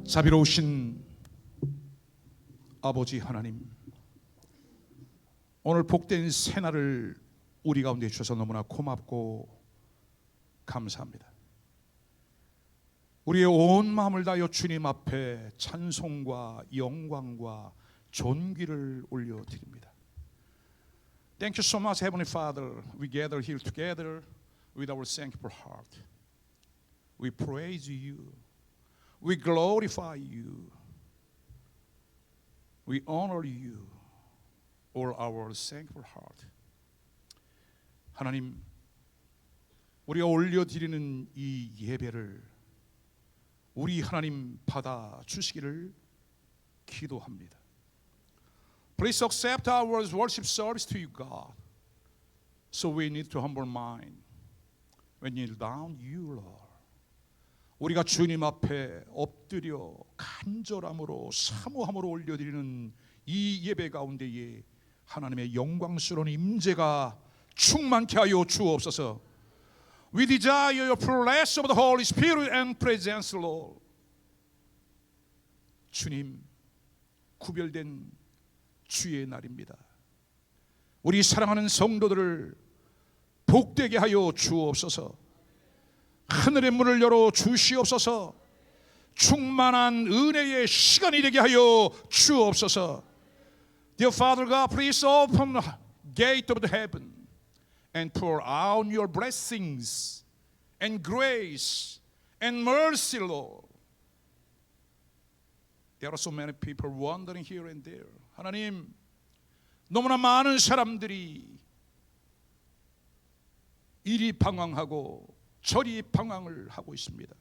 자비로우신 아버지 하나님, 오늘 복된 새날을 우리 가운데 주셔서 너무나 고맙고 감사합니다. 우리의 온 마음을 다하여 주님 앞에 찬송과 영광과 존귀를 올려드립니다. Thank you so much, Heavenly Father. We gather here together with our thankful heart. We praise you. We glorify you. We honor you. All our thankful heart. 하나님, 우리가 올려드리는 이 예배를 우리 하나님 받아 주시기를 기도합니다. Please accept our worship service to you, God. So we need to humble mind. When you kneel down, you, Lord. 우리가 주님 앞에 엎드려 간절함으로 사모함으로 올려드리는 이 예배 가운데에 하나님의 영광스러운 임재가 충만케 하여 주옵소서. We desire your presence of the Holy Spirit and presence, Lord. 주님, 구별된 주의 날입니다. 우리 사랑하는 성도들을 복되게 하여 주옵소서. 하늘의 문을 열어 주시옵소서. 충만한 은혜의 시간이 되게 하여 주옵소서. Dear Father God, please open the gate of the heaven and pour out your blessings and grace and mercy, Lord. There are so many people wandering here and there. 하나님, 너무나 많은 사람들이 이리 방황하고 저리 방황을 하고 있습니다.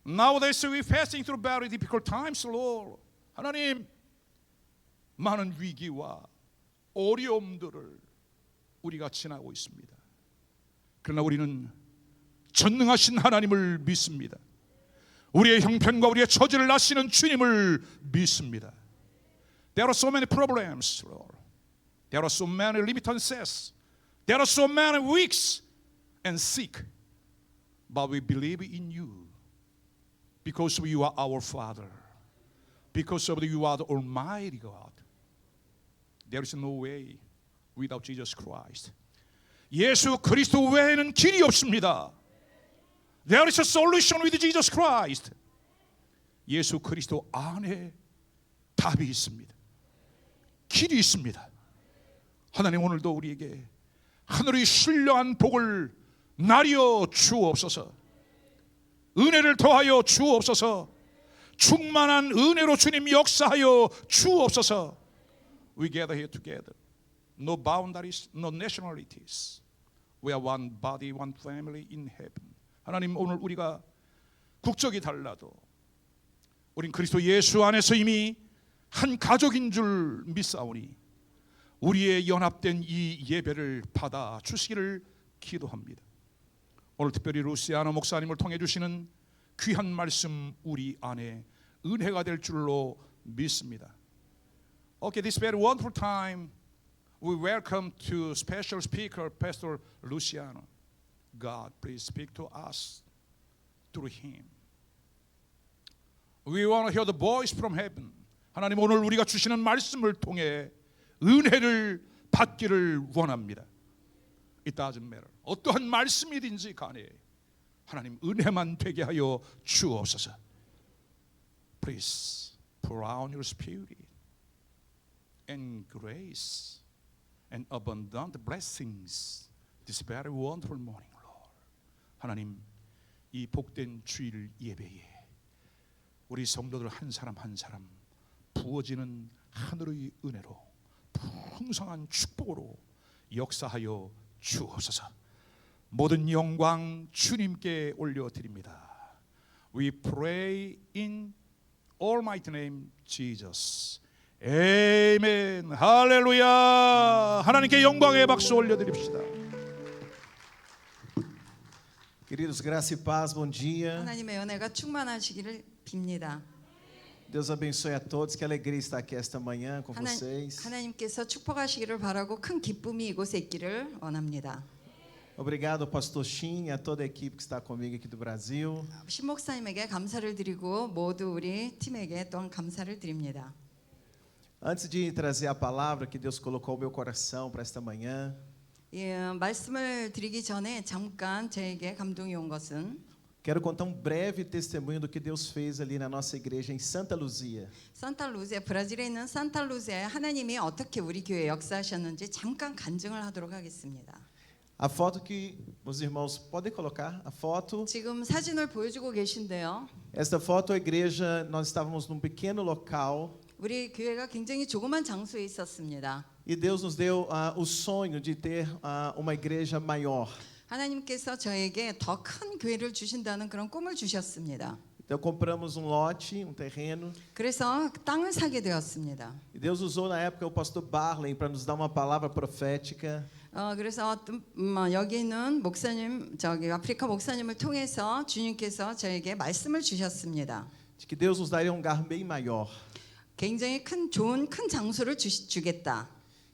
Nowadays we passing through very difficult times, Lord. 하나님, 많은 위기와 어려움들을 우리가 지나고 있습니다. 그러나 우리는 전능하신 하나님을 믿습니다. 우리의 형편과 우리의 처지를 아시는 주님을 믿습니다. There are so many problems, Lord. There are so many limitances. There are so many weak and sick. But we believe in you because you are our Father. Because of you are the Almighty God. There is no way without Jesus Christ. 예수 그리스도 외에는 길이 없습니다. There is a solution with Jesus Christ. 예수 그리스도 안에 답이 있습니다. 길이 있습니다. 하나님, 오늘도 우리에게 하늘의 신령한 복을 나려 주옵소서. 은혜를 더하여 주옵소서. 충만한 은혜로 주님 역사하여 주옵소서. We gather here together. No boundaries, no nationalities. We are one body, one family in heaven. 하나님, 오늘 우리가 국적이 달라도 우린 그리스도 예수 안에서 이미 한 가족인 줄 믿사오니 우리의 연합된 이 예배를 받아 주시기를 기도합니다. 오늘 특별히 루시아노 목사님을 통해 주시는 귀한 말씀 우리 안에 은혜가 될 줄로 믿습니다. Okay, this very wonderful time we welcome to special speaker Pastor Luciano. God, please speak to us through him. We want to hear the voice from heaven. 하나님, 오늘 우리가 주시는 말씀을 통해 은혜를 받기를 원합니다. It doesn't matter. 어떠한 말씀이든지 간에 하나님 은혜만 되게 하여 주옵소서. Please pour out your spirit and grace and abundant blessings this very wonderful morning, Lord. 하나님, 이 복된 주일 예배에 우리 성도들 한 사람 한 사람 부어지는 하늘의 은혜로 풍성한 축복으로 역사하여 주옵소서. 모든 영광 주님께 올려드립니다. We pray in Almighty name Jesus. 아멘. 할렐루야. 하나님께 영광의 박수 올려드립시다. Queridos, graça e paz, bom dia. 하나님의 은혜가 충만하시기를 빕니다. Deus abençoe a todos. Que alegria estar aqui esta manhã com vocês. 하나님께서 축복하시기를 바라고 큰 기쁨이 이곳에 있기를 원합니다. Obrigado ao pastor Shin e a toda a equipe que está comigo aqui do Brasil. 신 목사님에게 감사를 드리고 모두 우리 팀에게 또한 감사를 드립니다. Antes de trazer a palavra que Deus colocou no meu coração para esta manhã, 예, 말씀을 드리기 전에 잠깐 저에게 감동이 온 것은 quero contar um breve testemunho do que Deus fez ali na nossa igreja em Santa Luzia. 산타루지아 브라질에 있는 산타루지아에 하나님이 어떻게 우리 교회에 역사하셨는지 잠깐 간증을 하도록 하겠습니다. A foto que os irmãos podem colocar, a foto. 지금 사진을 보여주고 계신데요. Esta foto a igreja, nós estávamos num pequeno local 우리 교회가 굉장히 조그만 장소에 있었습니다. e Deus nos deu o sonho de ter uma igreja maior. 하나님께서 저에게 더 큰 교회를 주신다는 그런 꿈을 주셨습니다. Então compramos um lote, um terreno. 그래서 땅을 사게 되었습니다. E Deus usou na época o pastor Barley para nos dar uma palavra profética. 그래서 여기 있는 목사님, 저기 아프리카 목사님을 통해서 주님께서 저에게 말씀을 주셨습니다. De que Deus nos daria um lugar bem maior. 굉장히 좋은 장소를 주겠다.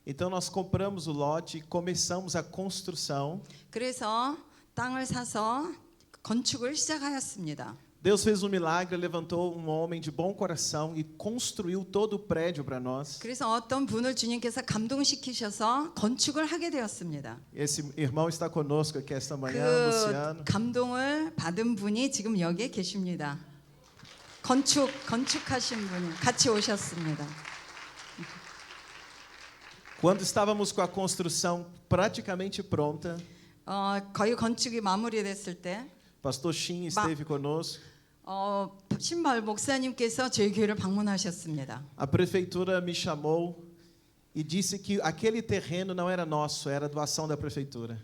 Então nós compramos o lote e começamos a construção. 그래서 땅을 사서 건축을 시작하였습니다. Deus fez um milagre, levantou um homem de bom coração e construiu todo o prédio para nós. 그래서 어떤 분을 주님께서 감동시키셔서 건축을 하게 되었습니다. Esse irmão está conosco aqui esta manhã, Luciano. 그 감동을 받은 분이 지금 여기에 계십니다. 건축하신 분이 같이 오셨습니다. Quando estávamos com a construção praticamente pronta, 거의 건축이 마무리됐을 때 pastor Shin esteve conosco. 신발 목사님께서 저희 교회를 방문하셨습니다. A prefeitura me chamou e disse que aquele terreno não era nosso, era doação da prefeitura.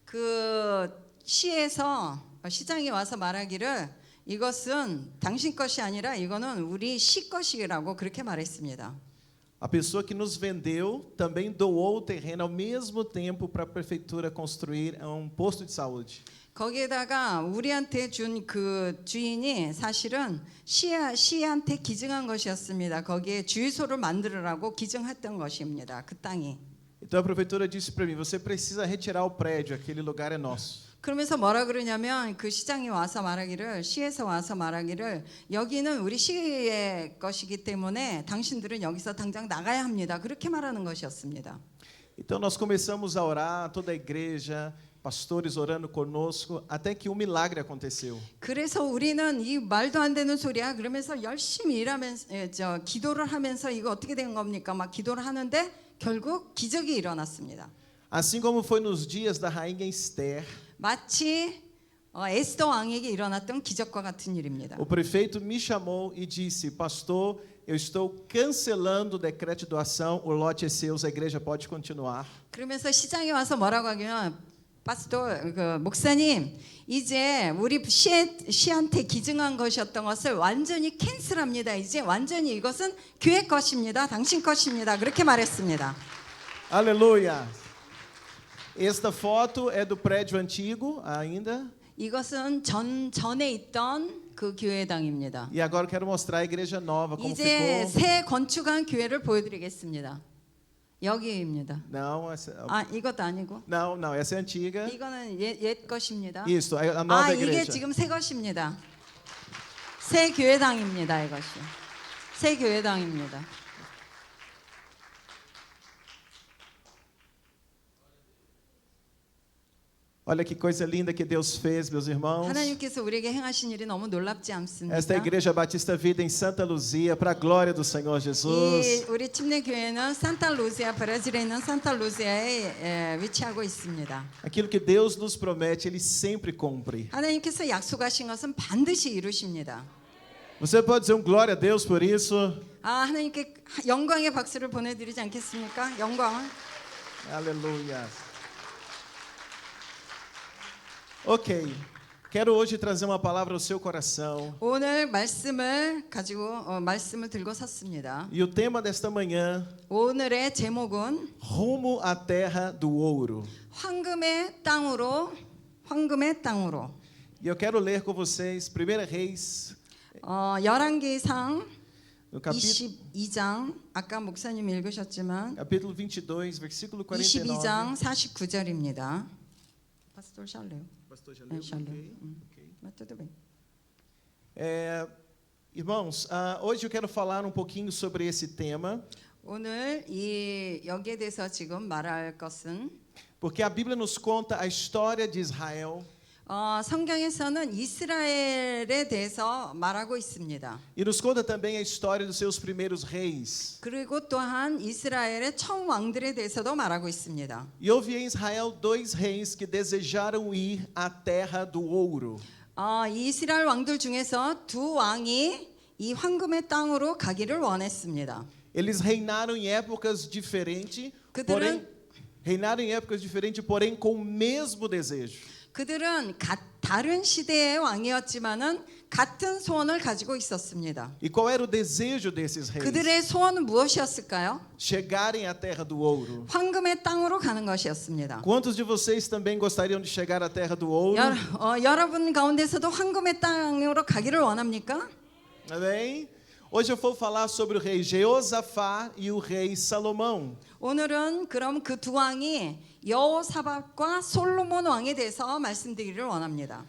그 시에서 시장에 와서 말하기를 이것은 당신 것이 아니라 이거는 우리 시 것이라고 그렇게 말했습니다. A pessoa que nos vendeu também doou o terreno ao mesmo tempo para a prefeitura construir um posto de saúde. 거기에다가 우리한테 준 그 주인이 사실은 시한테 기증한 것이었습니다. 거기에 주유소를 만들으라고 기증했던 것입니다. 그 땅이. Então a prefeitura disse para mim: você precisa retirar o prédio, aquele lugar é nosso. 그러면서 뭐라 그러냐면 그 시장이 와서 시에서 와서 말하기를 여기는 우리 시의 것이기 때문에 당신들은 여기서 당장 나가야 합니다. 그렇게 말하는 것이었습니다. Então nós começamos a orar, toda a igreja, pastores orando conosco, até que um milagre aconteceu. 그래서 우리는 이 말도 안 되는 소리야 그러면서 열심히 일하면서 기도를 하면서 이거 어떻게 된 겁니까? 막 기도를 하는데 결국 기적이 일어났습니다. Assim como foi nos dias da rainha Esther, 마치 에스더 왕에게 일어났던 기적과 같은 일입니다. o prefeito me chamou e disse: pastor, eu estou cancelando o decreto de doação, o lote é seu, a igreja pode continuar. 그러면서 시장에 와서 뭐라고 하냐면 파스토 목사님 이제 우리 시한테 기증한 것이었던 것을 완전히 캔슬합니다. 이제 완전히 이것은 교회 것입니다. 당신 것입니다. 그렇게 말했습니다. Aleluia! Esta foto é do prédio antigo ainda. 이것은 전에 있던 그 교회당입니다. E agora eu quero mostrar a igreja nova como 이제 ficou. 새 건축한 교회를 보여드리겠습니다. 여기입니다. Não, 이것도 아니고. não, essa é antiga. 이거는 옛 것입니다. Isso, a nova 이게 igreja. 지금 새 것입니다. 새 교회당입니다. 이것이 새 교회당입니다. Olha que coisa linda que Deus fez, meus irmãos. 하나님께서 우리에게 행하신 일이 너무 놀랍지 않습니까? Esta é a Igreja Batista Vida em Santa Luzia, para a glória do Senhor Jesus. 우리 침례 교회는 산타루지아 브라질에 있는 산타루지아에 위치하고 있습니다. Aquilo que Deus nos promete, Ele sempre cumpre. 하나님께서 약속하신 것은 반드시 이루십니다. Você pode dizer glória a Deus por isso? 하나님께 영광의 박수를 보내드리지 않겠습니까? 영광을. Aleluia. Ok, quero hoje trazer uma palavra ao seu coração. 오늘 말씀을 들고 섰습니다. E o tema desta manhã, 오늘의 제목은 rumo à terra do ouro. 황금의 땅으로. E eu quero ler com vocês 1 Reis, 열왕기상 no capítulo 22장 아까 목사님 읽으셨지만 capítulo 22, versículo 49. 22장 49절입니다. Pastor Jaleu. Pastor É, Jaleu. Ok. Mas tudo bem. Irmãos, hoje eu quero falar um pouquinho sobre esse tema, 오늘 여기에 대해서 지금 말할 것은 porque a Bíblia nos conta a história de Israel 성경에서는 이스라엘에 대해서 말하고 있습니다. e nos conta também a história dos seus primeiros reis. 그리고 또한 이스라엘의 청 왕들에 대해서도 말하고 있습니다. E houve em Israel dois reis que desejaram ir à terra do ouro. 이 이스라엘 왕들 중에서 두 왕이 이 황금의 땅으로 가기를 원했습니다. Eles reinaram em épocas diferentes, porém com o mesmo desejo. 그들은 다른 시대의 왕이었지만은 같은 소원을 가지고 있었습니다. E qual era o desejo desses reis? 그들의 소원은 무엇이었을까요? Chegarem à terra do ouro. 황금의 땅으로 가는 것이었습니다. Quantos de vocês também gostariam de chegar à terra do ouro? 여러분 가운데서도 황금의 땅으로 가기를 원합니까? Amém? Hoje eu vou falar sobre o rei Jeosafá e o rei Salomão. 오늘은 그럼 그 두 왕이 여호사밧과 솔로몬 왕에 대해서 말씀드리기를 원합니다.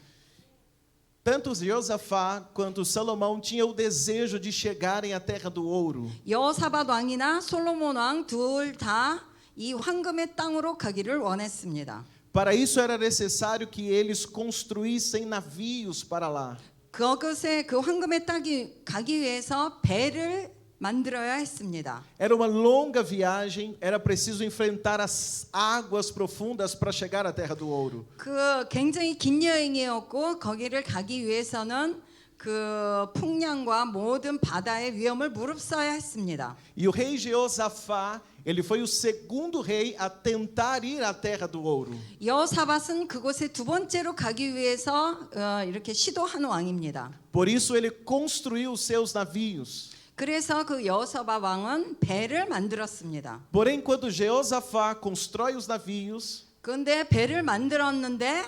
Tanto Jeosafá quanto Salomão tinham o desejo de chegarem à terra do ouro. 여호사밧 왕이나 솔로몬 왕 둘 다 이 황금의 땅으로 가기를 원했습니다. Para isso era necessário que eles construíssem navios para lá. 그것에 그 황금의 땅이 가기 위해서 배를 만들어야 했습니다. Era uma longa viagem, era preciso enfrentar as águas profundas para chegar à terra do ouro. 그 굉장히 긴 여행이었고 거기를 가기 위해서는 그 풍랑과 모든 바다의 위험을 무릅써야 했습니다. E o rei Jeosafá, ele foi o segundo rei a tentar ir à terra do ouro. 여호사밧은 그곳에 두 번째로 가기 위해서 이렇게 시도한 왕입니다. Por isso ele construiu os seus navios. 그래서 그 여호사밧 왕은 배를 만들었습니다. Porém, quando Jeosafá constrói os navios, 그런데 배를 만들었는데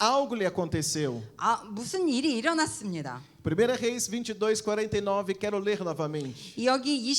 algo lhe aconteceu. 무슨 일이 일어났습니다. 1 Reis 22:49, quero ler novamente. 여기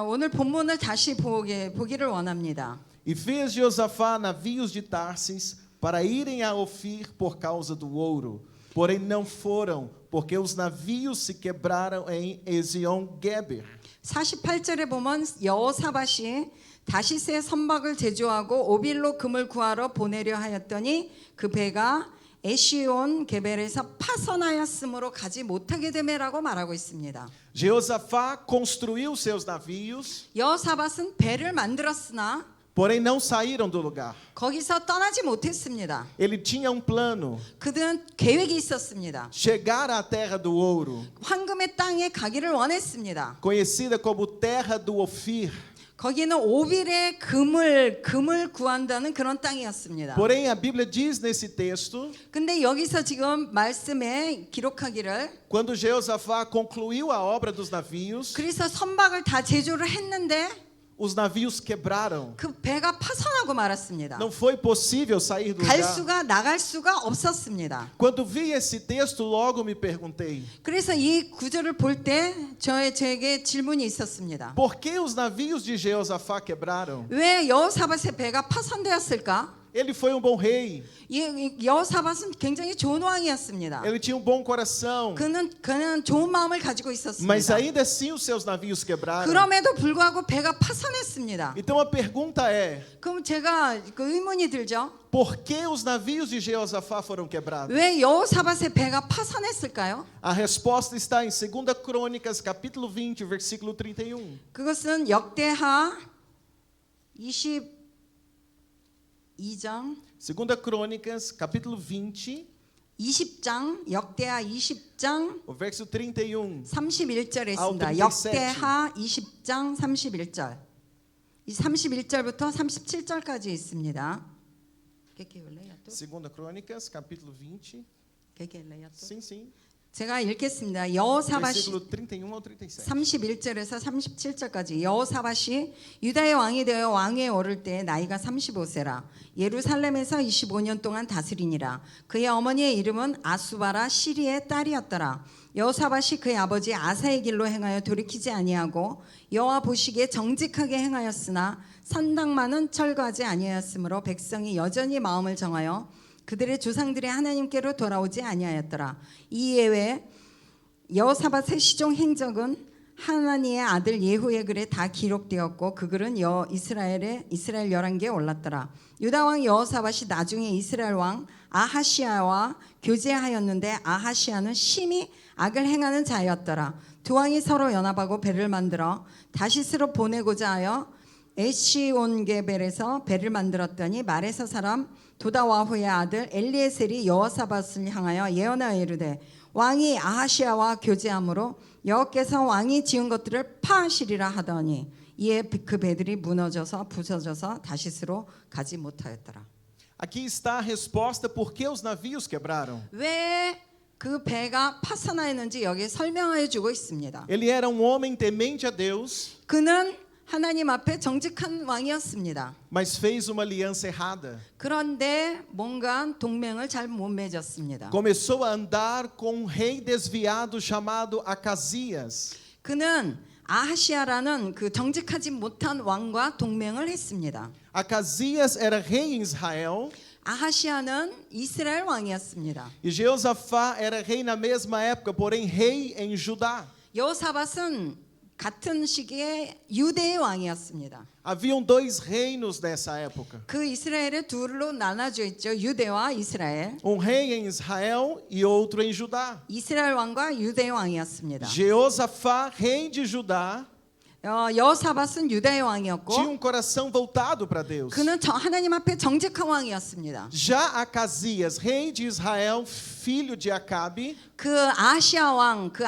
오늘 본문을 다시 보기를 원합니다. E fez Jeosafá navios de Tarsis para irem a Ofir por causa do ouro. Porém não foram, porque os navios se quebraram em Ezion-Geber. 48절에 보면 여호사밧이 다시스의 선박을 제조하고 오빌로 금을 구하러 보내려 하였더니 그 배가 에시온 게벨에서 파선하였으므로 가지 못하게 되매라고 말하고 있습니다. Jeosafá construiu seus navios, 여호사밧은 배를 만들었으나 porém não saíram do lugar. 거기서 떠나지 못했습니다. Ele tinha um plano, 그들은 계획이 있었습니다. chegar à terra do ouro, 황금의 땅에 가기를 원했습니다. conhecida como terra do Ofir. 거기는 오빌의 금을 구한다는 그런 땅이었습니다. Porém a Bíblia diz nesse texto, 근데 여기서 지금 말씀에 기록하기를 quando Jeosafá concluiu a obra dos navios, 그래서 선박을 다 제조를 했는데 os navios quebraram. 그 배가 파선하고 말았습니다. Não foi possível sair do 갈 lugar. 나갈 수가 없었습니다. Quando vi esse texto, logo me perguntei: 그래서 이 구절을 볼 때 저에게 질문이 있었습니다. por que os navios de Jeosafá quebraram? 왜 여호사밧의 배가 파선되었을까? Ele foi um bom rei, 여호사밧은 굉장히 좋은 왕이었습니다. ele tinha um bom coração, 그는 좋은 마음을 가지고 mas 있었습니다. ainda assim os seus navios quebraram. 그럼에도 불구하고 배가 파선했습니다. Então a pergunta é: 그럼 제가 의문이 들죠. por que os navios de Jeosafá foram quebrados? 왜 여호사밧의 배가 파선했을까요? A resposta está em 2 Crônicas, capítulo 20, versículo 31. 그것은 역대하 22장 2 Crônicas, capítulo 20, 20장 역대하 20장 o verso 31. 31절에 ao 있습니다. 37. 역대하 20장 31절. 이 31절부터 37절까지 있습니다. 2 Crônicas, capítulo 20. Sim, sim. 제가 읽겠습니다. 여호사밧이 Versículo 31 ao 37. 31절에서 37절까지 여호사밧이 유다의 왕이 되어 왕위에 오를 때 나이가 35세라 예루살렘에서 25년 동안 다스리니라. 그의 어머니의 이름은 아수바라 시리의 딸이었더라. 여호사밧이 그의 아버지 아사의 길로 행하여 돌이키지 아니하고 여호와 보시기에 정직하게 행하였으나 산당만은 철거하지 아니하였으므로 백성이 여전히 마음을 정하여 그들의 조상들이 하나님께로 돌아오지 아니하였더라. 이 예외 여호사밧의 시종 행적은 하나니의 아들 예후의 글에 다 기록되었고 그 글은 이스라엘 열왕기에 올랐더라. 유다 왕 여호사밧이 나중에 이스라엘 왕 아하시아와 교제하였는데 아하시아는 심히 악을 행하는 자였더라. 두 왕이 서로 연합하고 배를 만들어 다시스로 보내고자 하여 에시온게벨에서 배를 만들었더니 마레사 사람 도다와후의 아들 엘리에셀이 여호사밧을 향하여 예언하여 이르되 왕이 아하시아와 교제함으로 여호께서 왕이 지은 것들을 파하시리라 하더니 이에 그 배들이 무너져서 부서져서 다시스로 가지 못하였더라. Aqui está a resposta por que os navios quebraram. 왜 그 배가 파산하였는지 여기 설명해 주고 있습니다. Ele era um homem temente a Deus, 그는 하나님 앞에 정직한 왕이었습니다. mas fez uma aliança errada. 그런데 뭔가 동맹을 잘 못 맺었습니다. Começou a andar com um rei desviado chamado Acasias. 그는 아하시아라는 그 정직하지 못한 왕과 동맹을 했습니다. Acasias era rei em Israel 아하시아는 이스라엘 왕이었습니다. e Jeosafá era rei na mesma época, porém rei em Judá. 여호사밧은 같은 시기에 유대의 왕이었습니다. Haviam dois reinos nessa época. 그 이스라엘의 둘로 나눠져 있죠. 유대와 이스라엘. Um rei em Israel e outro em Judá. 이스라엘 왕과 유대의 왕이었습니다. Jeosafá, rei de Judá, 여호사밧은 유다의 왕이었고 tinha um coração voltado para Deus. 그는 하나님 앞에 정직한 왕이었습니다. Já Acasias, rei de Israel, filho de Acabe, 그 아시아 왕, 그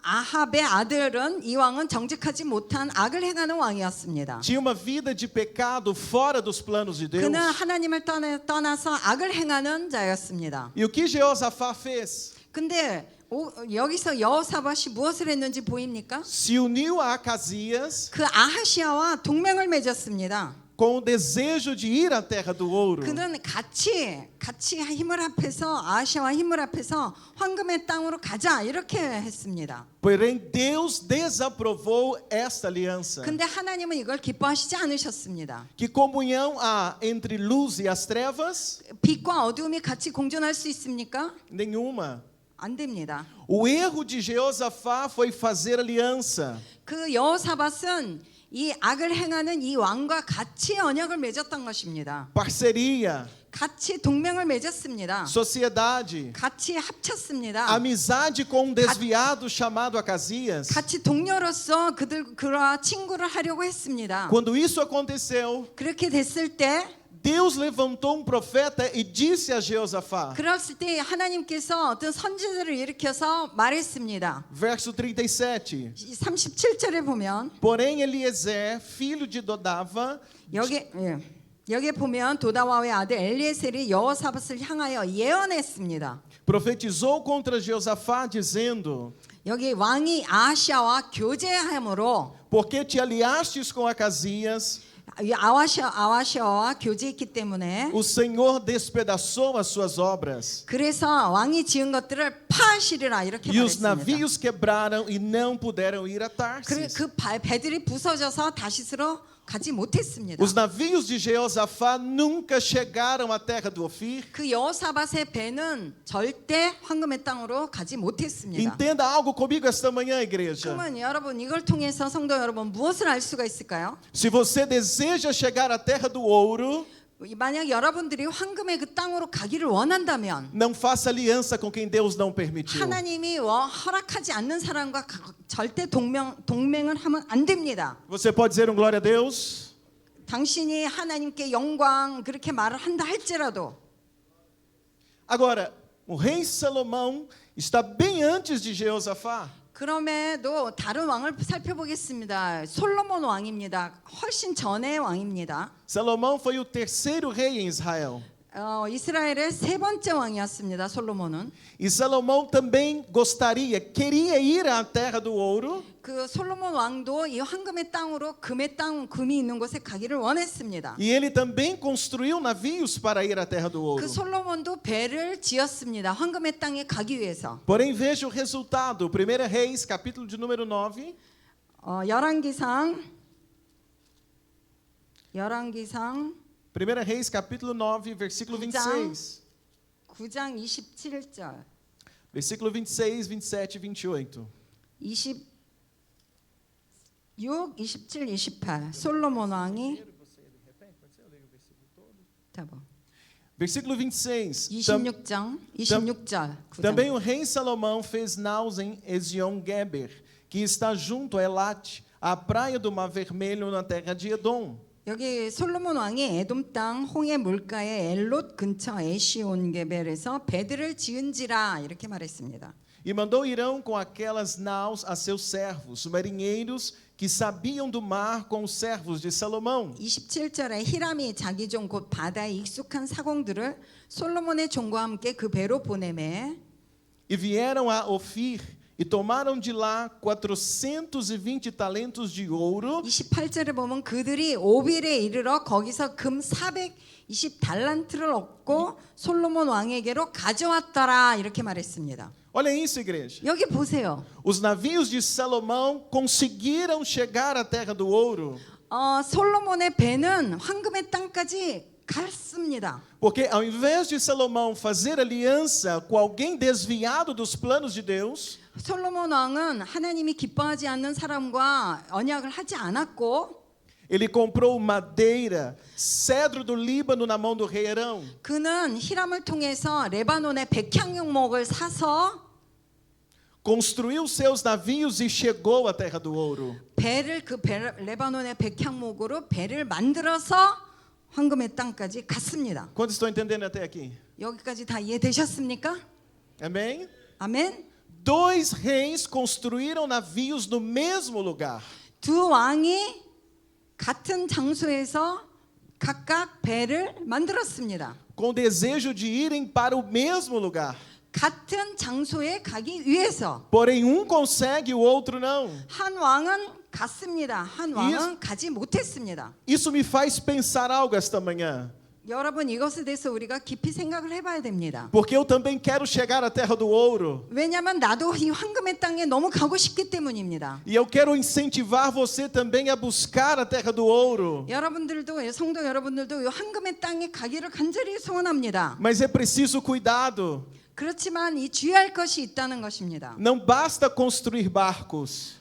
아합의 아들은 이 왕은 정직하지 못한 악을 행하는 왕이었습니다. tinha uma vida de pecado fora dos planos de Deus. 그는 하나님을 떠나서 악을 행하는 자였습니다. E o que Jeosafá fez? 근데 여기서 여호사밧이 무엇을 했는지 보입니까? Se uniu a Acasias 그 아하시아와 동맹을 맺었습니다. com o desejo de ir à terra do ouro. 그는 같이 힘을 합해서 아하시아와 힘을 합해서 황금의 땅으로 가자 이렇게 했습니다. Porém Deus desaprovou esta aliança. 근데 하나님은 이걸 기뻐하시지 않으셨습니다. Que comunhão há entre luz e as trevas? 빛과 어두움이 같이 공존할 수 있습니까? Nenhuma. 안 됩니다. O erro de Jeosafá foi fazer aliança. 그 여호사밧은 이 악을 행하는 이 왕과 같이 언약을 맺었던 것입니다. Parceria, 같이 동맹을 맺었습니다. sociedade, 같이 합쳤습니다. amizade com um desviado chamado Acasias. 같이 동료로서 그와 친구를 하려고 했습니다. Quando isso aconteceu, 그렇게 됐을 때 Deus levantou um profeta e disse a Jeosafá, 그랬을 때 하나님께서 어떤 선지자를 일으켜서 말했습니다. verso 37. 37절에 보면 Porém Eliezer, filho de Dodava, 여기에 보면 도다와의 아들 엘리에셀이 여호사밧을 향하여 예언했습니다. profetizou contra Jeosafá dizendo: 여기 왕이 아하시아와 교제함으로 Porque te aliastes com Acasias, 아하시아와 교제했기 때문에 o Senhor despedaçou as suas obras. 그래서 왕이 지은 것들을 파하시리라 이렇게 E os 말했습니다. navios quebraram e não puderam ir a Tarsis. 그 배들이 부서져서 다시스로 가지 못했습니다. Os navios de Jeosafá nunca chegaram à terra do Ofir. 그 여호사밧의 배는 절대 황금의 땅으로 가지 못했습니다. Entenda algo comigo esta manhã, igreja. 그러면 여러분 이걸 통해서 성도 여러분 무엇을 알 수가 있을까요? Se você deseja chegar à terra do ouro, 만약 여러분들이 황금의 그 땅으로 가기를 원한다면 não faça aliança com quem Deus não permitiu. 하나님이 허락하지 않는 사람과 절대 동맹을 하면 안 됩니다. Você pode dizer glória a Deus? 당신이 하나님께 영광 그렇게 말을 한다 할지라도 Agora, o rei Salomão está bem antes de Jeosafá. 그럼에도 다른 왕을 살펴보겠습니다. 솔로몬 왕입니다. 훨씬 전의 왕입니다. Salomão foi o terceiro rei em Israel. 이스라엘의 세 번째 왕이었습니다. 솔로몬은. E Salomão também queria ir à terra do ouro, 그 솔로몬 왕도 이 황금의 땅으로 금이 있는 곳에 가기를 원했습니다. e ele também construiu navios para ir à terra do ouro. 그 솔로몬도 배를 지었습니다. 황금의 땅에 가기 위해서. Porém, veja o resultado. 1 Reis, capítulo de número 9. 열왕기상 1 Reis, capítulo 9, versículo 26. 9장 27절, Versículo 26, 27 e 28. 26, 27, 28. 솔로몬 왕이 tá bom. Versículo 26. 26장 26절. Também o rei Salomão fez naus em Ezion-Geber, que está junto a Elat, à praia do Mar Vermelho, na terra de Edom. 여기 솔로몬 왕이 에돔 땅 홍해 물가의 엘롯 근처 에시온게벨에서 배들을 지은지라 이렇게 말했습니다. E mandou Irão com aquelas naus a seus servos, marinheiros que sabiam do mar, com os servos de Salomão. 27절에 히람이 자기 종 곧 바다에 익숙한 사공들을 솔로몬의 종과 함께 그 배로 보내매 E vieram a Ofir e tomaram de lá 420 talentos de ouro 28절에 보면 그들이 오빌에 이르러 거기서 금 420달란트를 얻고 솔로몬 왕에게로 가져왔더라 이렇게 말했습니다. Olha isso, igreja. 여기 보세요. Os navios de Salomão conseguiram chegar à terra do ouro, 솔로몬의 배는 황금의 땅까지 갔습니다. porque ao invés de Salomão fazer aliança com alguém desviado dos planos de Deus, 솔로몬 왕은 하나님이 기뻐하지 않는 사람과 언약을 하지 않았고 ele comprou madeira, cedro do Líbano na mão do rei Arão. 그는 히람을 통해서 레바논의 백향목을 사서 Construiu seus navios e chegou à terra do ouro. 레바논의 백향목으로 배를 만들어서 황금의 땅까지 갔습니다. Quantos estão entendendo até aqui? 여기까지 다 이해되셨습니까? Amém? 아멘. Dois reis construíram navios no mesmo lugar. 두 왕이 같은 장소에서 각각 배를 만들었습니다. Com desejo de irem para o mesmo lugar. 같은 장소에 가기 위해서. Porém, um consegue, o outro não. 한 왕은 갔습니다. 한 왕은 가지 못했습니다. Isso me faz pensar algo esta manhã. 여러분 이것에 대해서 우리가 깊이 생각을 해봐야 됩니다. Porque eu também quero chegar à terra do ouro. 왜냐하면 나도 이 황금의 땅에 너무 가고 싶기 때문입니다. E eu quero incentivar você também a buscar a terra do ouro. 여러분들도 성도 여러분들도 이 황금의 땅에 가기를 간절히 소원합니다. Mas é preciso cuidado. 그렇지만 이 주의할 것이 있다는 것입니다. Não basta construir barcos.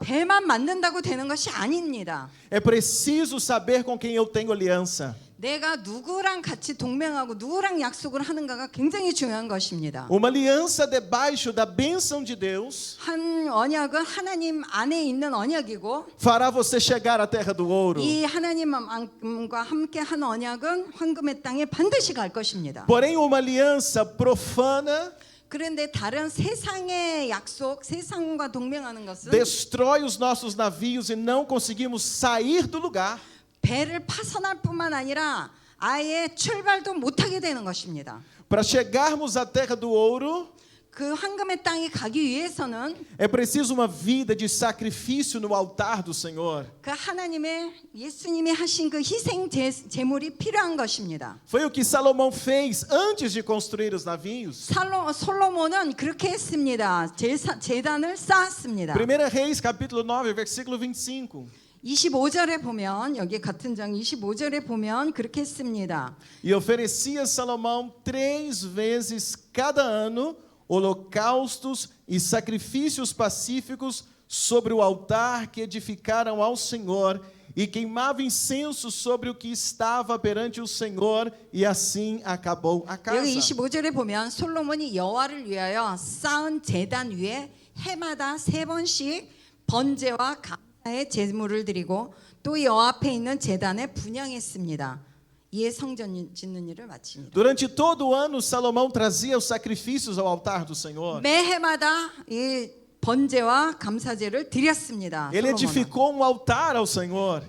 배만 만든다고 되는 것이 아닙니다. É preciso saber com quem eu tenho aliança. 내가 누구랑 같이 동맹하고 누구랑 약속을 하는가가 굉장히 중요한 것입니다. Uma aliança debaixo da bênção de Deus 한 언약은 하나님 안에 있는 언약이고 fará você chegar à terra do ouro. 이 하나님과 함께 한 언약은 황금의 땅에 반드시 갈 것입니다. Porém, uma aliança profana 그런데 다른 세상의 약속, 세상과 동맹하는 것은 destrói os nossos navios e não conseguimos sair do lugar. 배를 파손할 뿐만 아니라 아예 출발도 못하게 되는 것입니다. Para chegarmos à terra do ouro, 그 황금의 땅에 가기 위해서는 é preciso uma vida de sacrifício no altar do Senhor. 그 하나님의 예수님이 하신 그 희생 제물이 필요한 것입니다. Foi o que Salomão fez antes de construir os navios. 솔로몬은 그렇게 했습니다. 제단을 쌓았습니다. 1 Reis, capítulo 9, versículo 25. 25절에 보면 여기 같은 장 25절에 보면 그렇게 했습니다. E oferecia Salomão 3 vezes cada ano holocaustos e sacrifícios pacíficos sobre o altar que edificaram ao Senhor e queimava incenso sobre o que estava perante o Senhor, e assim acabou a casa. 여기 25절에 보면 솔로몬이 여호와를 위하여 쌓은 제단 위에 해마다 3번씩 번제와 감사의 제물을 드리고 또 여호와 앞에 있는 제단에 분향했습니다. 이에 성전 짓는 일을 마칩니다. Durante todo o ano, Salomão trazia os sacrifícios ao altar do Senhor. 매해마다 이 번제와 감사제를 드렸습니다. Ele edificou um altar ao Senhor.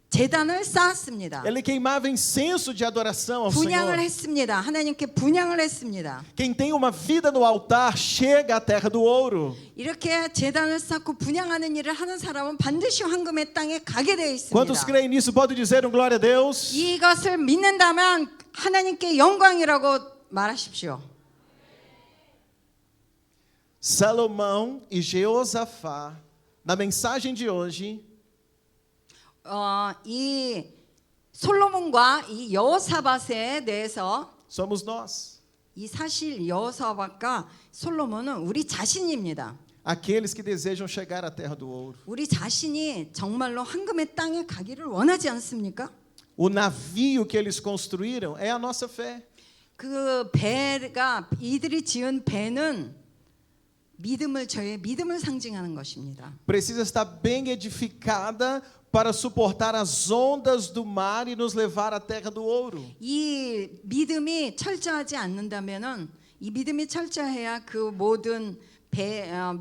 제단을 쌓았습니다. Ele queimava incenso de adoração ao 분향을 Senhor. 했습니다. 하나님께 분향을 했습니다. Quem tem uma vida no altar chega à terra do ouro. 이렇게 제단을 쌓고 분향하는 일을 하는 사람은 반드시 황금의 땅에 가게 되어 Quantos 있습니다. creem nisso? Pode dizer um glória a Deus? 이것을 믿는다면 하나님께 영광이라고 말하십시오. Salomão e Jeosafá, na mensagem de hoje, 이 솔로몬과 이 여호사밧에 대해서 somos nós. 이 사실 여호사밧과 솔로몬은 우리 자신입니다. Aqueles que desejam chegar à terra do ouro. 우리 자신이 정말로 황금의 땅에 가기를 원하지 않습니까? O navio que eles construíram é a nossa fé. 그 배가 이들이 지은 배는 저의 믿음을 상징하는 것입니다. Precisa estar bem edificada para suportar as ondas do mar e nos levar à terra do ouro. 이 믿음이 철저하지 않는다면은 이 믿음이 철저해야 그 모든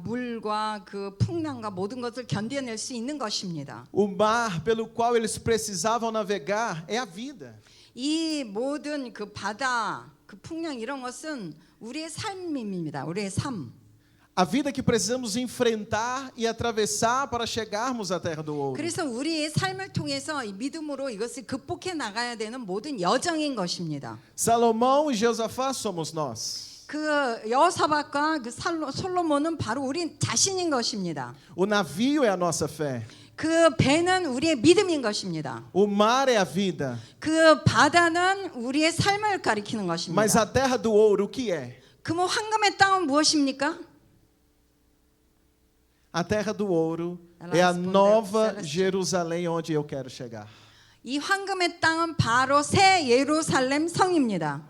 물과 그 풍랑과 모든 것을 견뎌낼 수 있는 것입니다. O mar pelo qual eles precisavam navegar é a vida. 이 모든 그 바다, 그 풍랑 이런 것은 우리의 삶입니다. 우리의 삶. A vida que precisamos enfrentar e atravessar para chegarmos à terra do ouro. 그래서 우리의 삶을 통해서 이 믿음으로 이것을 극복해 나가야 되는 모든 여정인 것입니다. Salomão e Josafá somos nós. 그 여호사밧과 그 솔로몬은 바로 우리 자신인 것입니다. O navio é a nossa fé. 그 배는 우리의 믿음인 것입니다. O mar é a vida. 그 바다는 우리의 삶을 가리키는 Mas 것입니다. a terra do ouro o que é? 그럼 황금의 땅은 무엇입니까? A terra do ouro Ela é a respondeu, nova Celestino. Jerusalém onde eu quero chegar. 이 황금의 땅은 바로 새 예루살렘 성입니다.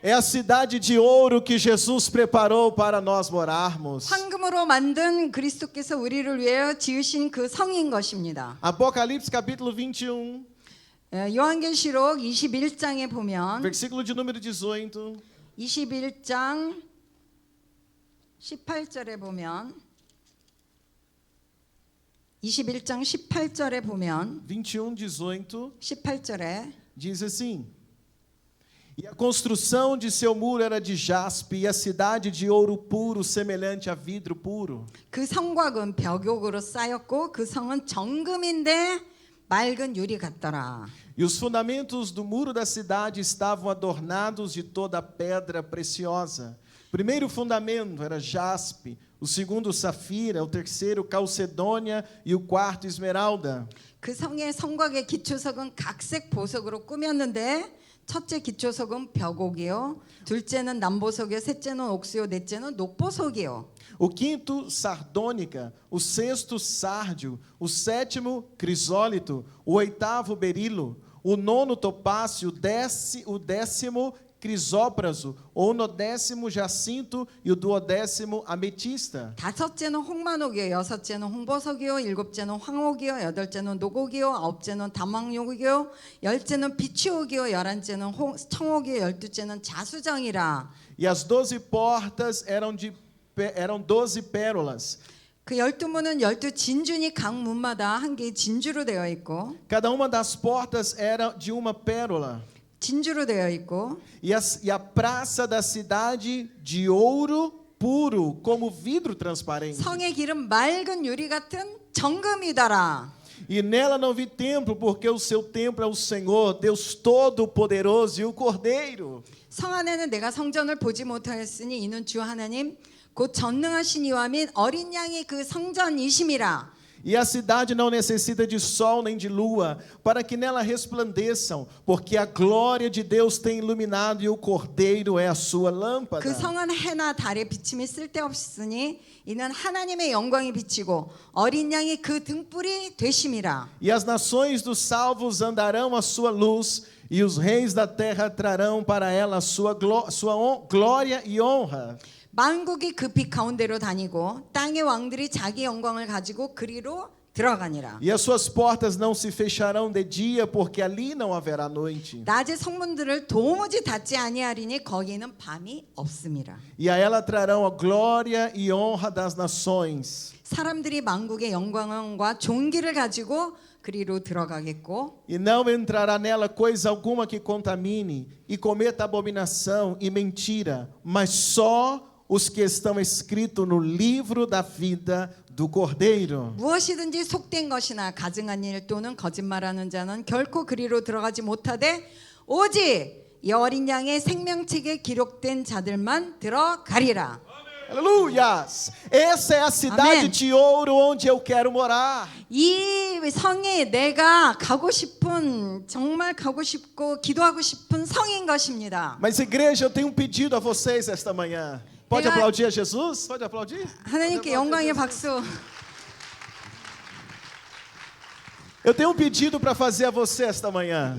É a cidade de ouro que Jesus preparou para nós morarmos. 황금으로 만든 그리스도께서 우리를 위하여 지으신 그 성인 것입니다. Apocalipse capítulo 21, 요한계시록 21장에 보면 versículo de número 18. 21장 18절에 보면 21장 18절에 보면 21, 18 18절에 diz assim: E a construção de seu muro era de jaspe, e a cidade de ouro puro, semelhante a vidro puro. 그 성곽은 벽옥으로 쌓였고 그 성은 정금인데 맑은 유리 같더라. E os fundamentos do muro da cidade estavam adornados de toda pedra preciosa. O primeiro fundamento era jaspe, o segundo safira, o terceiro calcedônia e o quarto esmeralda. 그 성의 성곽의 기초석은 각색 보석으로 꾸몄는데 첫째 기초석은 벽옥이요, 둘째는 남보석이요, 셋째는 옥수요, 넷째는 녹보석이요. O quinto, sardônica, o sexto, sárdio, o sétimo, crisólito, o oitavo, berilo, o nono, topácio, o décimo, crisópraso, o unodécimo, jacinto e o duodécimo, ametista. 다섯째는 홍만옥이요, 여섯째는 홍보석이요, 일곱째는 황옥이요, 여덟째는 녹옥이요, 아홉째는 담황옥이요, 열째는 비추옥이요, 열한째는 청옥이요, 열두째는 자수정이라. E as 12 portas eram 12 pérolas. 그 12문은 12진주니 각 문마다 한 개의 진주로 되어 있고 Cada uma das portas era de uma pérola. 진주로 되어 있고 E a praça da cidade de ouro puro, como vidro transparente. 성의 길은 맑은 유리 같은 정금이더라. E nela não vi templo, porque o seu templo é o Senhor, Deus Todo-Poderoso e o Cordeiro. 성 안에는 내가 성전을 보지 못하였으니 이는 주 하나님 곧 전능하신 이와 및 어린 양이 그 성전이심이라. E a cidade não necessita de sol nem de lua, para que nela resplandeçam, porque a glória de Deus tem iluminado e o Cordeiro é a sua lâmpada. 그 성은 해나 달의 비침이 쓸데없으니 이는 하나님의 영광이 비치고 어린 양이 그 등불이 되심이라. E as nações dos salvos andarão à sua luz, e os reis da terra trarão para ela a sua glória e honra. 만국이 그 빛 가운데로 다니고 땅의 왕들이 자기 영광을 가지고 그리로 들어가니라. E as suas portas não se fecharão de dia, porque ali não haverá noite. 낮의 성문들을 도무지 닫지 아니하리니 거기에는 밤이 없음이라. E a ela trarão a glória e honra das nações. 사람들이 만국의 영광과 존귀를 가지고 그리로 들어가겠고 E não entrará nela coisa alguma que contamine, e cometa abominação e mentira, mas só os que estão escritos no livro da vida do Cordeiro. 무엇이든지 속된 것이나 가증한 일 또는 거짓말하는 자는 결코 그리로 들어가지 못하되 오직 이 어린 양의 생명책에 기록된 자들만 들어가리라. Aleluias! Essa é a cidade Amém. de ouro onde eu quero morar. 이 성이 내가 가고 싶은 정말 가고 싶고 기도하고 싶은 성인 것입니다. Mas igreja, eu tenho um pedido a vocês esta manhã. Pode 내가- aplaudir a Jesus? Pode aplaudir? 하나님께 영광의 박수. Eu tenho um pedido para fazer a você esta manhã.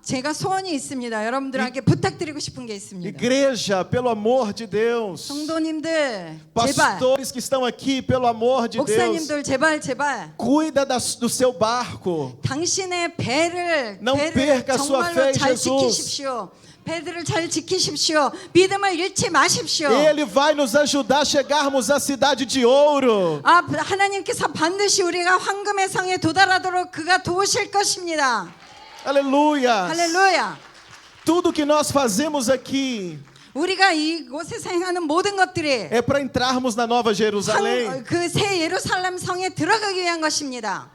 제가 소원이 있습니다. 여러분들에게 부탁드리고 싶은 게 있습니다. Igreja, pelo amor de Deus. 성도님들 제발, Pastores que estão aqui, pelo amor de Deus. 목사님들 제발 Cuida do seu barco. 당신의 배를 Não perca a sua fé 정말로 em 잘 Jesus. 지키십시오. 배들을 잘 지키십시오. 믿음을 잃지 마십시오. Ele vai nos ajudar a chegarmos à cidade de ouro. 하나님께서 반드시 우리가 황금의 성에 도달하도록 그가 도우실 것입니다. Aleluia. 할렐루야. Tudo que nós fazemos aqui 우리가 이곳에서 행하는 모든 것들이 é para entrarmos na Nova Jerusalém. 그 새 예루살렘 성에 들어가기 위한 것입니다.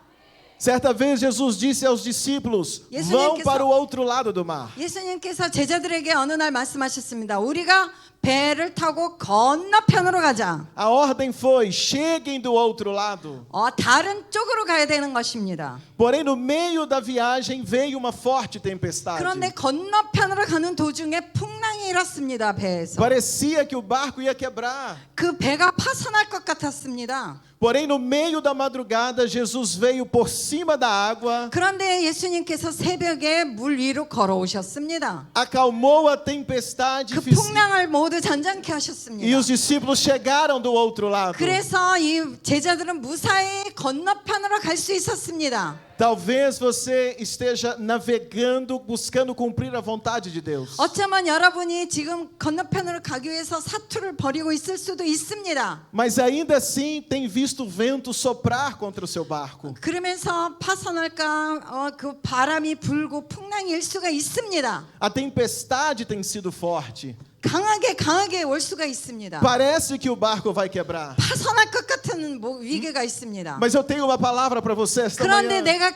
Certa vez Jesus disse aos discípulos: 예수님께서- vão para o outro lado do mar. 예수님께서 제자들에게 어느 날 말씀하셨습니다. 우리가 배를 타고 건너편으로 가자. A ordem foi: cheguem do outro lado. 다른 쪽으로 가야 되는 것입니다. Porém, no meio da viagem veio uma forte tempestade. 그런데 건너편으로 가는 도중에 풍랑이 일었습니다. 배에서. Parecia que o barco ia quebrar. 그 배가 파손할 것 같았습니다. Porém, no meio da madrugada, Jesus veio por cima da água, 그런데 예수님께서 새벽에 물 위로 걸어오셨습니다. acalmou a tempestade 그 풍랑을 모두 잔잔케 e 하셨습니다. os discípulos chegaram do outro lado. 그래서 이 제자들은 무사히 건너편으로 갈 수 있었습니다. Talvez você esteja navegando, buscando cumprir a vontade de Deus. 어쩌면 여러분이 지금 건너편으로 가기 위해서 사투를 벌이고 있을 수도 있습니다. Mas ainda assim tem visto o vento soprar contra o seu barco. 그러면서 파손할까 그 바람이 불고 풍랑이 일 수가 있습니다. A tempestade tem sido forte. 강하게 올 수가 있습니다. Parece que o barco vai quebrar. 파손할 것 같은 위기가 있습니다. Mas eu tenho uma palavra para você esta 그런데 manhã. 내가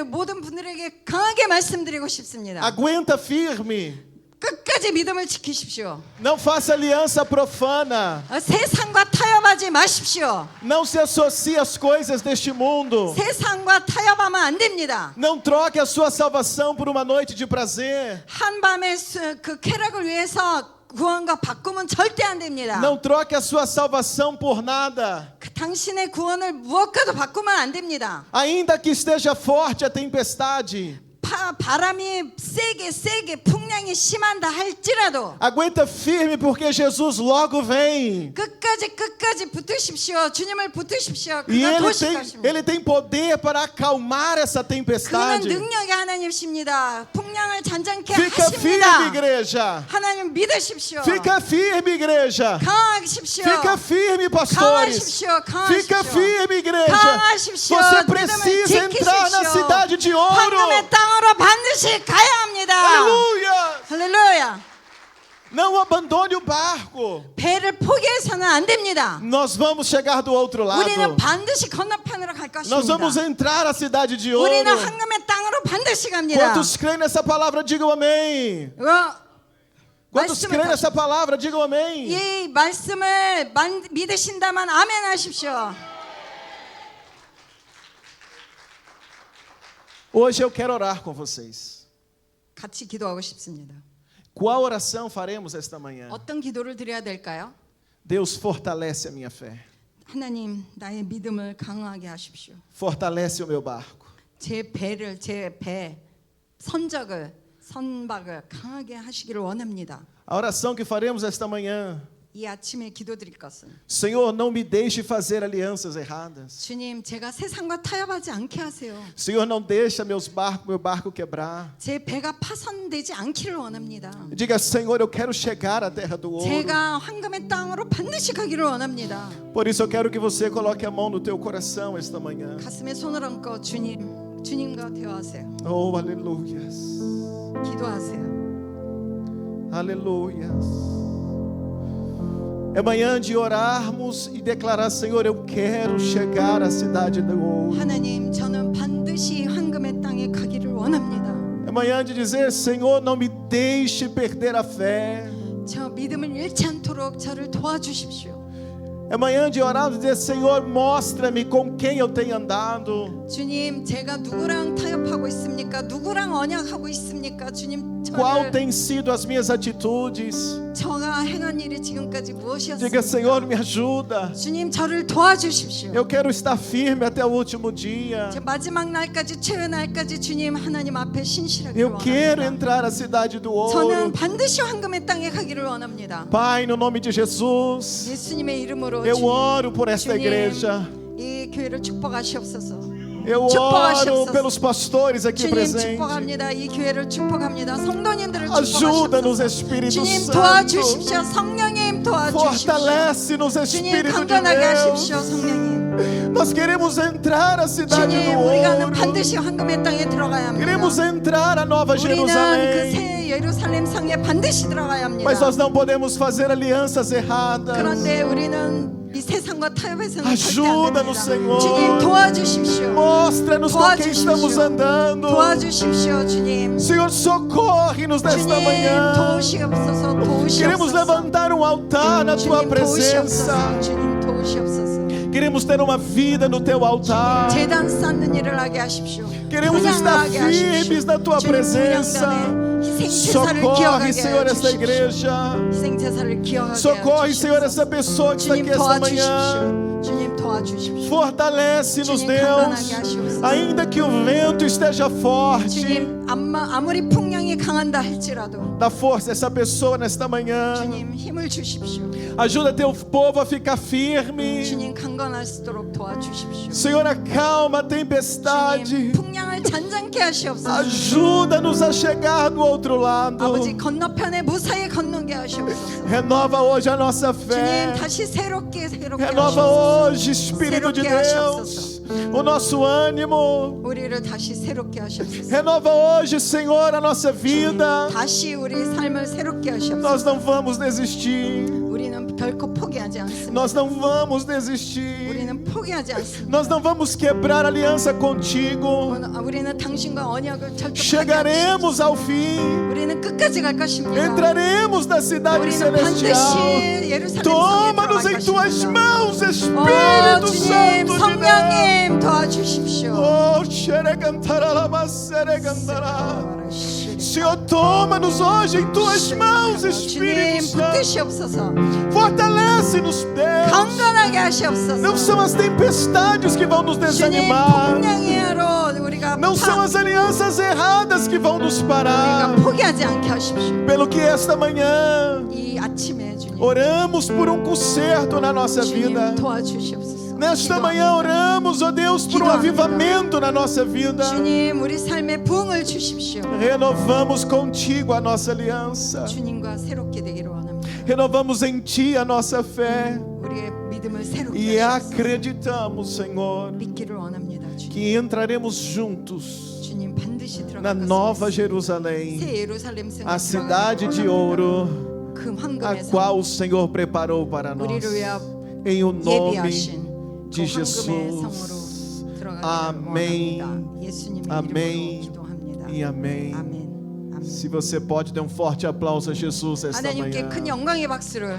모든 분들에게 강하게 말씀드리고 싶습니다. Aguenta firme. 끝까지 믿음을 지키십시오. Não faça aliança profana. 세상과 타협하지 마십시오. Não se associe às coisas deste mundo. 세상과 타협하면 안 됩니다. Não troque a sua salvação por uma noite de prazer. 한밤의 그 쾌락을 위해서 구원과 바꾸면 절대 안 됩니다. Não troque a sua salvação por nada. 당신의 구원을 무엇과도 바꾸면 안 됩니다. Ainda que esteja forte a tempestade, 바람이 세게 풍랑이 심한다 할지라도 aguenta firme porque Jesus logo vem. 끝까지 붙으십시오. 주님을 붙으십시오. E 그가 도우실 것입니다. ele tem poder para acalmar essa 그는 tempestade. 능력의 하나님이십니다. 풍랑을 잔잔케 Fica firme, 하십니다. igreja. 하나님 믿으십시오. Fica firme, igreja. 강하십시오. Fica firme, pastores. 강하십시오. Fica firme, igreja. 강하십시오. Você 믿음을 precisa entrar na 지키십시오. cidade de ouro. 황금의 땅으로 반드시 가야 합니다. Aleluia! 할렐루야. Não abandone o barco. 배를 포기해서는 안 됩니다. Nós vamos chegar do outro lado. 우리는 반드시 건너편으로 갈 Nós vamos 것입니다. entrar na cidade de ouro. 우리는 황금의 땅으로 반드시 갑니다. Quantos creem nessa palavra, digam amém. Quantos 말씀을 creem 다시- nessa palavra, digam amém. 이 말씀을 믿으신다면 아멘 하십시오. Hoje eu quero orar com vocês. 같이 기도하고 싶습니다. Qual oração faremos esta manhã? 어떤 기도를 드려야 될까요? Deus, fortalece a minha fé. 하나님, 나의 믿음을 강하게 하십시오. Fortalece o meu barco. 제 배 선박을 강하게 하시기를 원합니다. A oração que faremos esta manhã. 이 아침에 기도드릴 것은 Senhor, não me deixe fazer alianças erradas. 주님, 제가 세상과 타협하지 않게 하세요. Senhor, não deixa meu barco quebrar. 제 배가 파손되지 않기를 원합니다. Diga, Senhor, eu quero chegar à terra do ouro. 제가 황금의 땅으로 반드시 가기를 원합니다. Por isso eu quero que você coloque a mão no teu coração esta manhã. 가슴에 손을 얹고 주님과 대화하세요. Oh, aleluias. 기도하세요. Aleluias. É manhã de orarmos e declarar, Senhor, eu quero chegar à cidade do ouro. 하나님, 저는 반드시 황금의 땅에 가기를 원합니다. É manhã de dizer, Senhor, não me deixe perder a fé. 저 믿음을 잃지 않도록 저를 도와주십시오. É manhã de orar e dizer: Senhor, mostra-me com quem eu tenho andado. 주님, 제가 누구랑 타협하고 있습니까? 누구랑 언약하고 있습니까? 주님, Qual 저를 tem sido as minhas atitudes? 저가 행한 일이 지금까지 Diga: 무엇이었습니까? Senhor, me ajuda. 주님, 저를 도와주십시오. Eu quero estar firme até o último dia. 제 마지막 날까지, 최후 날까지 주님 하나님 앞에 신실하기를 Eu quero 원합니다. entrar à cidade do ouro. 저는 반드시 황금의 땅에 가기를 원합니다. Pai, no nome de Jesus, 예수님의 이름으로 eu 주님, oro por esta 주님, igreja. 이 교회를 축복하시옵소서. Eu oro 축복하시옵소서. pelos pastores aqui 주님 presentes. 축복합니다. 이 교회를 축복합니다. 성도님들을 Ajuda-nos, 축복하시옵소서. Espírito 주님 Santo. 도와주십시오. 성령님 도와주십시오. Fortalece-nos, 주님 Espírito de 강건하게 하십시오. Deus. 성령님. Nós queremos entrar à cidade do 주님, 우리가는 ouro. 반드시 황금의 땅에 들어가야 합니다. Queremos entrar à Nova 우리는 그 Jerusalém. 새 예루살렘 성에 반드시 들어가야 합니다. Mas nós não podemos fazer alianças erradas. 그런데 우리는 이 세상과 타협해서는 절대 안 Ajuda-nos, 됩니다. Senhor. 주님 도와주십시오. Mostra-nos com quem estamos 도와주십시오. andando. 도와주십시오, 주님. Senhor, socorre-nos nesta 주님 manhã. 도우시옵소서. Queremos 도우시옵소서. levantar um altar na tua 주님 presença. 도우시옵소서. 주님 도우시옵소서. Queremos ter uma vida no teu altar. 제단 쌓는 일을 하게 하십시오. Queremos estar 분양하게 하십시오. firmes na tua 주님 presença. 분양단에 희생제사를 Socorre, 기억하게 Senhor, esta 해주십시오. igreja. 희생제사를 기억하게 Socorre, Senhor, 해주십시오. essa pessoa que está aqui 주님 esta manhã. 도와주십시오. 주님 도와주십시오. Fortalece-nos, 주님, Deus. 강건하게 하시옵소서. Ainda que o vento esteja forte, 주님 아무리 풍랑이 강한다 할지라도 dá força a essa pessoa nesta manhã. 주님 힘을 주십시오. Ajuda teu povo a ficar firme. 주님 강건할 수 있도록 도와주십시오. Senhor, acalma a 주님 tempestade. 풍랑을 잔잔케 하시옵소서. Ajuda-nos a chegar do outro lado. 아버지 건너편에 무사히 건너게 하시옵소서. Renova hoje a nossa fé. 주님 다시 새롭게 Renova 하시옵소서. hoje, Espírito de 새롭게 Deus, o nosso ânimo. 우리를 다시 새롭게 하시옵소서. Renova hoje, Senhor, a nossa vida. 다시 우리 삶을 새롭게 하시옵소서. Nós não vamos desistir. 우리는 결코 포기하지 않습니다. Nós não vamos desistir. 우리는 포기하지 않습니다. Nós não vamos quebrar aliança contigo. 우리는 당신과 언약을 절대 Chegaremos ao fim. 우리는 끝까지 갈 것입니다. Entraremos na cidade 우리는 celestial. 반드시 예루살렘 성에 Toma-nos 들어갈 em tuas 것입니다. mãos, 오 Espírito 주님, Santo de Deus. 성령님 도와주십시오. Oh, xeregantaralamasseregandara. Senhor, toma-nos hoje em tuas mãos, Espírito 주님 Santo. 붙드시옵소서. Fortalece-nos, Deus. 강건하게 하시옵소서. Não são as tempestades que vão nos 주님 desanimar. 풍랑이로 우리가 Não são as alianças erradas que vão nos parar. 우리가 포기하지 않게 하십시오. Pelo que esta manhã 이 아침에 주님, oramos por um conserto na nossa vida. 주님 도와주시옵소서. Nesta manhã oramos, ó Deus, por um avivamento na nossa vida. 주님 우리 삶에 부흥을 주십시오. Renovamos contigo a nossa aliança. 주님과 새롭게 되기를 원합니다. Renovamos em ti a nossa fé. 우리의 믿음을 새롭게 E 하시옵소서. acreditamos, Senhor, 믿기를 원합니다. 주님. que entraremos juntos 주님 반드시 na 들어갈 Nova 것입니다. Jerusalém, 새 예루살렘 성에 a cidade de 들어가기를 ouro, 원합니다. 그 a 황금의 성, qual o Senhor preparou para nós. 우리를 위하여 Em o nome 예비하신 de 그 황금의 Jesus. 성으로 들어가기를 Amém. 원합니다. 예수님의 Amém. 이름으로 기도합니다. E amém. 아멘. 아멘. Se você pode, dê um forte aplauso a Jesus esta 하나님께 manhã. 큰 영광의 박수를